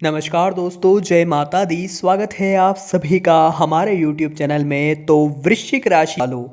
नमस्कार दोस्तों, जय माता दी। स्वागत है आप सभी का हमारे YouTube चैनल में। तो वृश्चिक राशि वालों,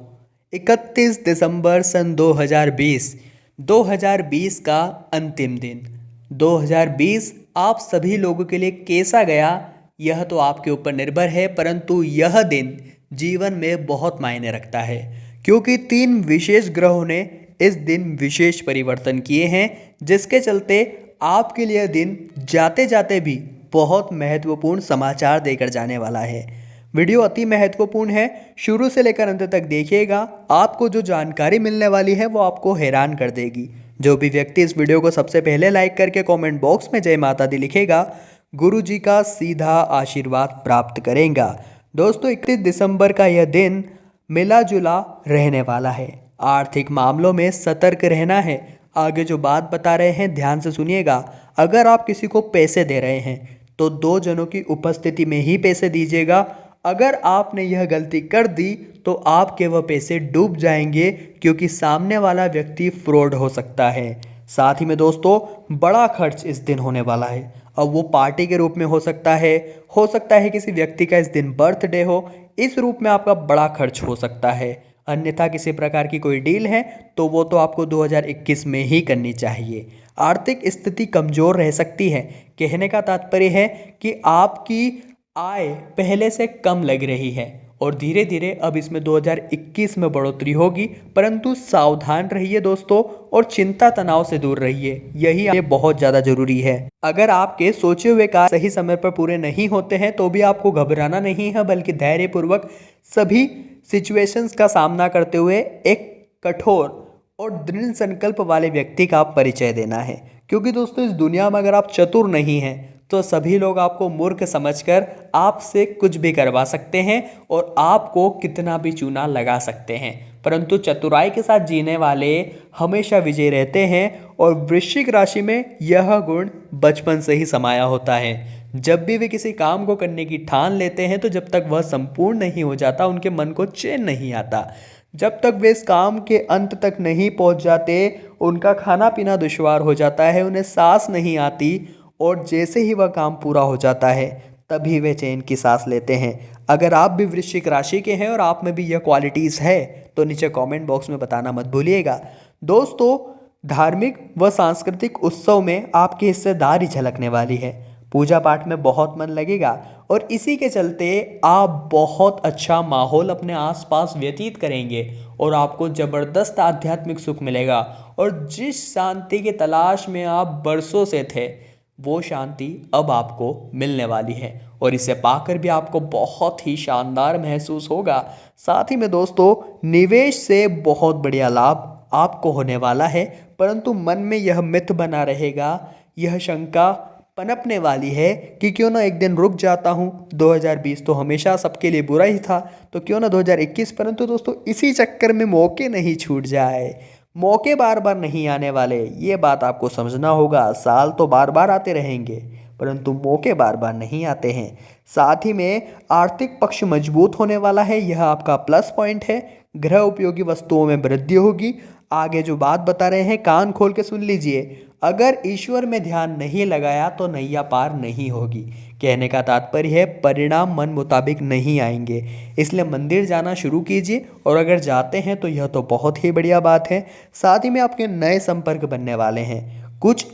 31 दिसंबर सन 2020 का अंतिम दिन। 2020 आप सभी लोगों के लिए कैसा गया यह तो आपके ऊपर निर्भर है, परंतु यह दिन जीवन में बहुत मायने रखता है क्योंकि 3 विशेष ग्रहों ने इस दिन विशेष परिवर्तन किए हैं, जिसके चलते आपके लिए दिन जाते जाते भी बहुत महत्वपूर्ण समाचार देकर जाने वाला है। वीडियो अति महत्वपूर्ण है, शुरू से लेकर अंत तक देखिएगा। आपको जो जानकारी मिलने वाली है वो आपको हैरान कर देगी। जो भी व्यक्ति इस वीडियो को सबसे पहले लाइक करके कमेंट बॉक्स में जय माता दी लिखेगा, गुरु जी का सीधा आशीर्वाद प्राप्त करेगा। दोस्तों, 31 दिसंबर का यह दिन मिला जुला रहने वाला है। आर्थिक मामलों में सतर्क रहना है। आगे जो बात बता रहे हैं ध्यान से सुनिएगा। अगर आप किसी को पैसे दे रहे हैं तो 2 जनों की उपस्थिति में ही पैसे दीजिएगा। अगर आपने यह गलती कर दी तो आपके वह पैसे डूब जाएंगे क्योंकि सामने वाला व्यक्ति फ्रॉड हो सकता है। साथ ही में दोस्तों, बड़ा खर्च इस दिन होने वाला है। अब वो पार्टी के रूप में हो सकता है किसी व्यक्ति का इस दिन बर्थडे हो, इस रूप में आपका बड़ा खर्च हो सकता है। अन्यथा किसी प्रकार की कोई डील है तो वो तो आपको 2021 में ही करनी चाहिए। आर्थिक स्थिति कमज़ोर रह सकती है। कहने का तात्पर्य है कि आपकी आय पहले से कम लग रही है और धीरे धीरे अब इसमें 2021 में बढ़ोतरी होगी, परंतु सावधान रहिए दोस्तों और चिंता तनाव से दूर रहिए। यही ये बहुत ज़्यादा जरूरी है। अगर आपके सोचे हुए कार्य सही समय पर पूरे नहीं होते हैं तो भी आपको घबराना नहीं है, बल्कि धैर्यपूर्वक सभी सिचुएशंस का सामना करते हुए एक कठोर और दृढ़ संकल्प वाले व्यक्ति का परिचय देना है। क्योंकि दोस्तों, इस दुनिया में अगर आप चतुर नहीं हैं तो सभी लोग आपको मूर्ख समझकर आपसे कुछ भी करवा सकते हैं और आपको कितना भी चूना लगा सकते हैं, परंतु चतुराई के साथ जीने वाले हमेशा विजय रहते हैं। और वृश्चिक राशि में यह गुण बचपन से ही समाया होता है। जब भी वे किसी काम को करने की ठान लेते हैं तो जब तक वह संपूर्ण नहीं हो जाता उनके मन को चैन नहीं आता। जब तक वे इस काम के अंत तक नहीं पहुंच जाते उनका खाना पीना दुश्वार हो जाता है, उन्हें सांस नहीं आती, और जैसे ही वह काम पूरा हो जाता है तभी वे चैन की सांस लेते हैं। अगर आप भी वृश्चिक राशि के हैं और आप में भी यह क्वालिटीज़ है तो नीचे कमेंट बॉक्स में बताना मत भूलिएगा। दोस्तों, धार्मिक व सांस्कृतिक उत्सव में आपकी हिस्सेदारी झलकने वाली है। पूजा पाठ में बहुत मन लगेगा और इसी के चलते आप बहुत अच्छा माहौल अपने आसपास व्यतीत करेंगे और आपको ज़बरदस्त आध्यात्मिक सुख मिलेगा। और जिस शांति की तलाश में आप बरसों से थे वो शांति अब आपको मिलने वाली है और इसे पाकर भी आपको बहुत ही शानदार महसूस होगा। साथ ही में दोस्तों, निवेश से बहुत बढ़िया लाभ आपको होने वाला है, परंतु मन में यह मिथ बना रहेगा, यह शंका पनपने वाली है कि क्यों ना एक दिन रुक जाता हूँ। 2020 तो हमेशा सबके लिए बुरा ही था, तो क्यों ना 2021। परंतु दोस्तों, इसी चक्कर में मौके नहीं छूट जाए। मौके बार बार नहीं आने वाले, ये बात आपको समझना होगा। साल तो बार बार आते रहेंगे परंतु मौके बार बार नहीं आते हैं। साथ ही में आर्थिक पक्ष मजबूत होने वाला है, यह आपका प्लस पॉइंट है। गृह उपयोगी वस्तुओं में वृद्धि होगी। आगे जो बात बता रहे हैं कान खोल के सुन लीजिए। अगर ईश्वर में ध्यान नहीं लगाया तो नैया पार नहीं होगी। कहने का तात्पर्य है परिणाम मन मुताबिक नहीं आएंगे, इसलिए मंदिर जाना शुरू कीजिए और अगर जाते हैं तो यह तो बहुत ही बढ़िया बात है। साथ ही में आपके नए संपर्क बनने वाले हैं। कुछ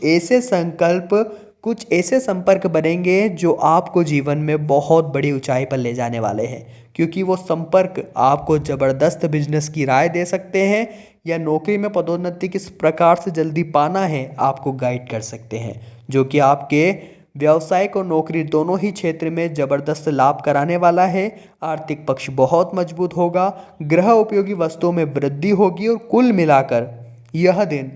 ऐसे संपर्क बनेंगे जो आपको जीवन में बहुत बड़ी ऊंचाई पर ले जाने वाले हैं, क्योंकि वो संपर्क आपको ज़बरदस्त बिजनेस की राय दे सकते हैं या नौकरी में पदोन्नति किस प्रकार से जल्दी पाना है आपको गाइड कर सकते हैं, जो कि आपके व्यवसायिक और नौकरी दोनों ही क्षेत्र में ज़बरदस्त लाभ कराने वाला है। आर्थिक पक्ष बहुत मजबूत होगा। गृह उपयोगी वस्तुओं में वृद्धि होगी और कुल मिलाकर यह दिन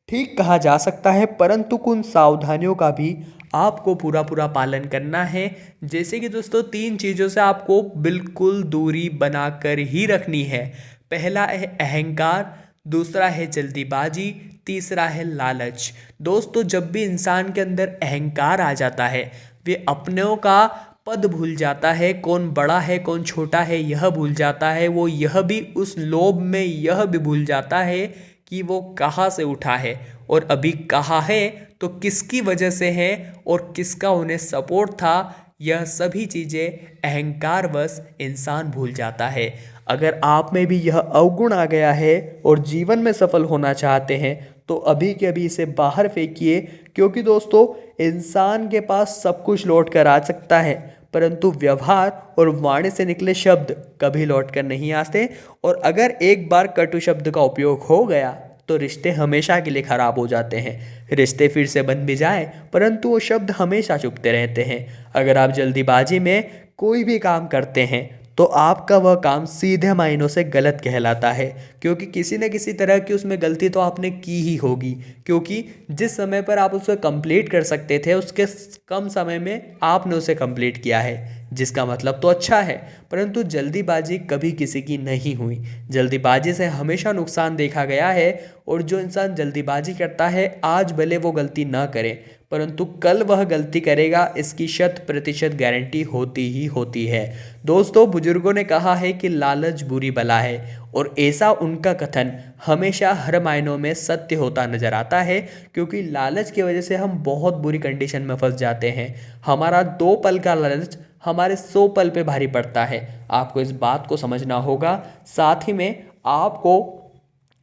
ठीक कहा जा सकता है, परंतु कुछ सावधानियों का भी आपको पूरा पूरा पालन करना है। जैसे कि दोस्तों, 3 चीज़ों से आपको बिल्कुल दूरी बनाकर ही रखनी है। पहला है अहंकार, दूसरा है जल्दीबाजी, तीसरा है लालच। दोस्तों, जब भी इंसान के अंदर अहंकार आ जाता है वे अपनों का पद भूल जाता है, कौन बड़ा है कौन छोटा है यह भूल जाता है। वो यह भी उस लोभ में यह भी भूल जाता है कि वो कहाँ से उठा है और अभी कहाँ है तो किसकी वजह से है और किसका उन्हें सपोर्ट था, यह सभी चीज़ें अहंकारवश इंसान भूल जाता है। अगर आप में भी यह अवगुण आ गया है और जीवन में सफल होना चाहते हैं तो अभी के अभी इसे बाहर फेंकिए, क्योंकि दोस्तों इंसान के पास सब कुछ लौट कर आ सकता है परंतु व्यवहार और वाणी से निकले शब्द कभी लौट कर नहीं आते। और अगर एक बार कटु शब्द का उपयोग हो गया तो रिश्ते हमेशा के लिए खराब हो जाते हैं। रिश्ते फिर से बन भी जाए परंतु वो शब्द हमेशा चुभते रहते हैं। अगर आप जल्दीबाजी में कोई भी काम करते हैं तो आपका वह काम सीधे मायनों से गलत कहलाता है, क्योंकि किसी न किसी तरह की उसमें गलती तो आपने की ही होगी, क्योंकि जिस समय पर आप उसे कंप्लीट कर सकते थे उसके कम समय में आपने उसे कंप्लीट किया है, जिसका मतलब तो अच्छा है। परंतु जल्दीबाजी कभी किसी की नहीं हुई। जल्दीबाजी से हमेशा नुकसान देखा गया है और जो इंसान जल्दीबाजी करता है आज भले वो गलती ना करे परंतु कल वह गलती करेगा, इसकी 100% गारंटी होती ही होती है। दोस्तों बुजुर्गों ने कहा है कि लालच बुरी बला है और ऐसा उनका कथन हमेशा हर मायनों में सत्य होता नजर आता है, क्योंकि लालच की वजह से हम बहुत बुरी कंडीशन में फंस जाते हैं। हमारा 2 पल का लालच हमारे 100 पल पे भारी पड़ता है। आपको इस बात को समझना होगा। साथ ही में आपको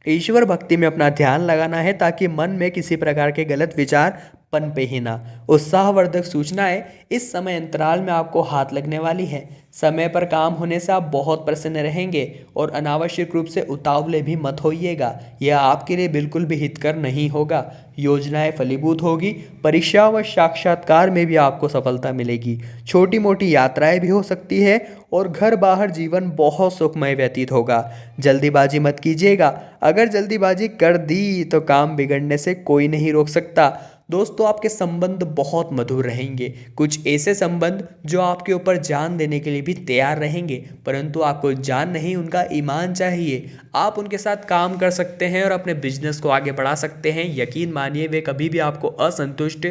ईश्वर भक्ति में अपना ध्यान लगाना है ताकि मन में किसी प्रकार के गलत विचार पनपे ही ना। उत्साहवर्धक सूचनाएं इस समय अंतराल में आपको हाथ लगने वाली है। समय पर काम होने से आप बहुत प्रसन्न रहेंगे और अनावश्यक रूप से उतावले भी मत होइएगा, यह आपके लिए बिल्कुल भी हितकर नहीं होगा। योजनाएं फलीभूत होगी। परीक्षा व साक्षात्कार में भी आपको सफलता मिलेगी। छोटी मोटी यात्राएं भी हो सकती है और घर बाहर जीवन बहुत सुखमय व्यतीत होगा। जल्दीबाजी मत कीजिएगा। अगर जल्दीबाजी कर दी तो काम बिगड़ने से कोई नहीं रोक सकता। दोस्तों आपके संबंध बहुत मधुर रहेंगे। कुछ ऐसे संबंध जो आपके ऊपर जान देने के लिए भी तैयार रहेंगे, परंतु आपको जान नहीं, उनका ईमान चाहिए। आप उनके साथ काम कर सकते हैं और अपने बिजनेस को आगे बढ़ा सकते हैं। यकीन मानिए वे कभी भी आपको असंतुष्ट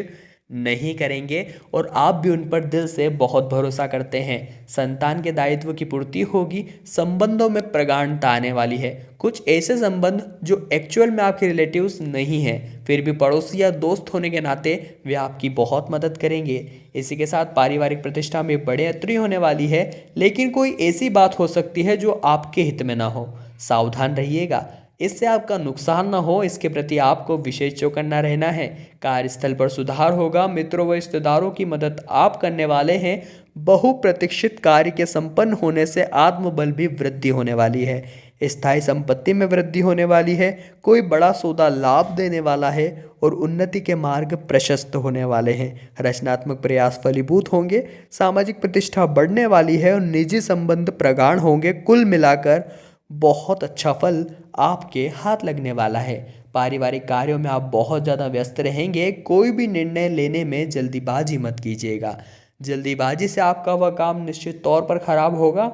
नहीं करेंगे और आप भी उन पर दिल से बहुत भरोसा करते हैं। संतान के दायित्व की पूर्ति होगी। संबंधों में प्रगाढ़ता आने वाली है। कुछ ऐसे संबंध जो एक्चुअल में आपके रिलेटिव्स नहीं हैं, फिर भी पड़ोसी या दोस्त होने के नाते वे आपकी बहुत मदद करेंगे। इसी के साथ पारिवारिक प्रतिष्ठा में बढ़ोतरी होने वाली है, लेकिन कोई ऐसी बात हो सकती है जो आपके हित में ना हो। सावधान रहिएगा, इससे आपका नुकसान ना हो, इसके प्रति आपको विशेष चौकन्ना रहना है। कार्यस्थल पर सुधार होगा। मित्रों व रिश्तेदारों की मदद आप करने वाले हैं। बहुप्रतीक्षित कार्य के संपन्न होने से आत्मबल भी वृद्धि होने वाली है। स्थायी संपत्ति में वृद्धि होने वाली है। कोई बड़ा सौदा लाभ देने वाला है और उन्नति के मार्ग प्रशस्त होने वाले हैं। रचनात्मक प्रयास फलीभूत होंगे। सामाजिक प्रतिष्ठा बढ़ने वाली है और निजी संबंध प्रगाढ़ होंगे। कुल मिलाकर बहुत अच्छा फल आपके हाथ लगने वाला है। पारिवारिक कार्यों में आप बहुत ज़्यादा व्यस्त रहेंगे। कोई भी निर्णय लेने में जल्दीबाजी मत कीजिएगा। जल्दीबाजी से आपका वह काम निश्चित तौर पर खराब होगा।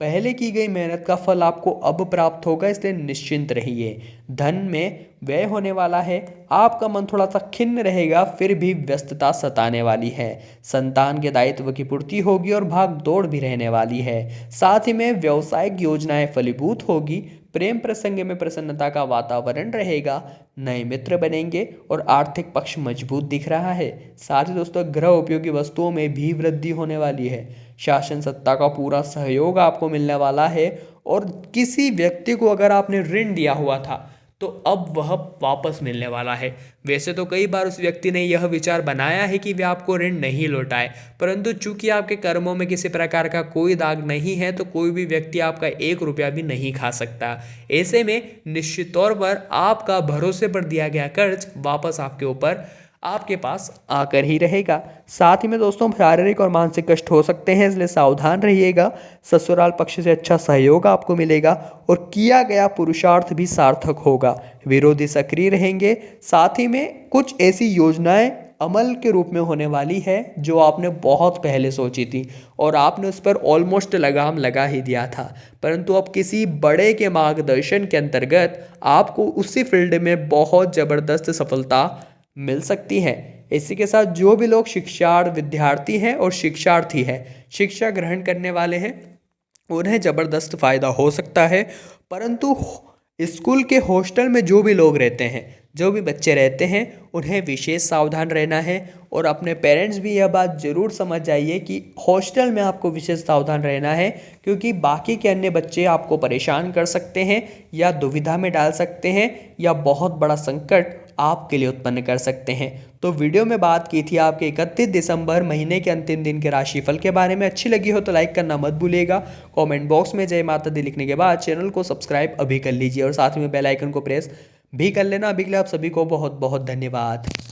पहले की गई मेहनत का फल आपको अब प्राप्त होगा, इसलिए निश्चिंत रहिए। धन में व्यय होने वाला है। आपका मन थोड़ा सा खिन्न रहेगा, फिर भी व्यस्तता सताने वाली है। संतान के दायित्व की पूर्ति होगी और भाग दौड़ भी रहने वाली है। साथ ही में व्यावसायिक योजनाएं फलीभूत होगी। प्रेम प्रसंग में प्रसन्नता का वातावरण रहेगा। नए मित्र बनेंगे और आर्थिक पक्ष मजबूत दिख रहा है। साथ ही दोस्तों गृह उपयोगी वस्तुओं में भी वृद्धि होने वाली है। शासन सत्ता का पूरा सहयोग आपको मिलने वाला है और किसी व्यक्ति को अगर आपने ऋण दिया हुआ था तो अब वह वापस मिलने वाला है। वैसे तो कई बार उस व्यक्ति ने यह विचार बनाया है कि वे आपको ऋण नहीं लौटाए, परंतु चूंकि आपके कर्मों में किसी प्रकार का कोई दाग नहीं है तो कोई भी व्यक्ति आपका 1 रुपया भी नहीं खा सकता। ऐसे में निश्चित तौर पर आपका भरोसे पर दिया गया कर्ज वापस आपके ऊपर आपके पास आकर ही रहेगा। साथ ही में दोस्तों शारीरिक और मानसिक कष्ट हो सकते हैं, इसलिए सावधान रहिएगा। ससुराल पक्ष से अच्छा सहयोग आपको मिलेगा और किया गया पुरुषार्थ भी सार्थक होगा। विरोधी सक्रिय रहेंगे। साथ ही में कुछ ऐसी योजनाएं अमल के रूप में होने वाली है जो आपने बहुत पहले सोची थी और आपने उस पर ऑलमोस्ट लगाम लगा ही दिया था, परंतु अब किसी बड़े के मार्गदर्शन के अंतर्गत आपको उसी फील्ड में बहुत ज़बरदस्त सफलता मिल सकती है। इसी के साथ जो भी लोग शिक्षार्थ विद्यार्थी हैं और शिक्षार्थी हैं, शिक्षा ग्रहण करने वाले हैं, उन्हें ज़बरदस्त फ़ायदा हो सकता है। परंतु स्कूल के हॉस्टल में जो भी लोग रहते हैं, जो भी बच्चे रहते हैं उन्हें विशेष सावधान रहना है। और अपने पेरेंट्स भी यह बात ज़रूर समझ जाइए कि हॉस्टल में आपको विशेष सावधान रहना है, क्योंकि बाकी के अन्य बच्चे आपको परेशान कर सकते हैं या दुविधा में डाल सकते हैं या बहुत बड़ा संकट आपके लिए उत्पन्न कर सकते हैं। तो वीडियो में बात की थी आपके 31 दिसंबर महीने के अंतिम दिन के राशिफल के बारे में। अच्छी लगी हो तो लाइक करना मत भूलिएगा। कमेंट बॉक्स में जय माता दी लिखने के बाद चैनल को सब्सक्राइब अभी कर लीजिए और साथ में बेल आइकन को प्रेस भी कर लेना। अभी के लिए आप सभी को बहुत बहुत धन्यवाद।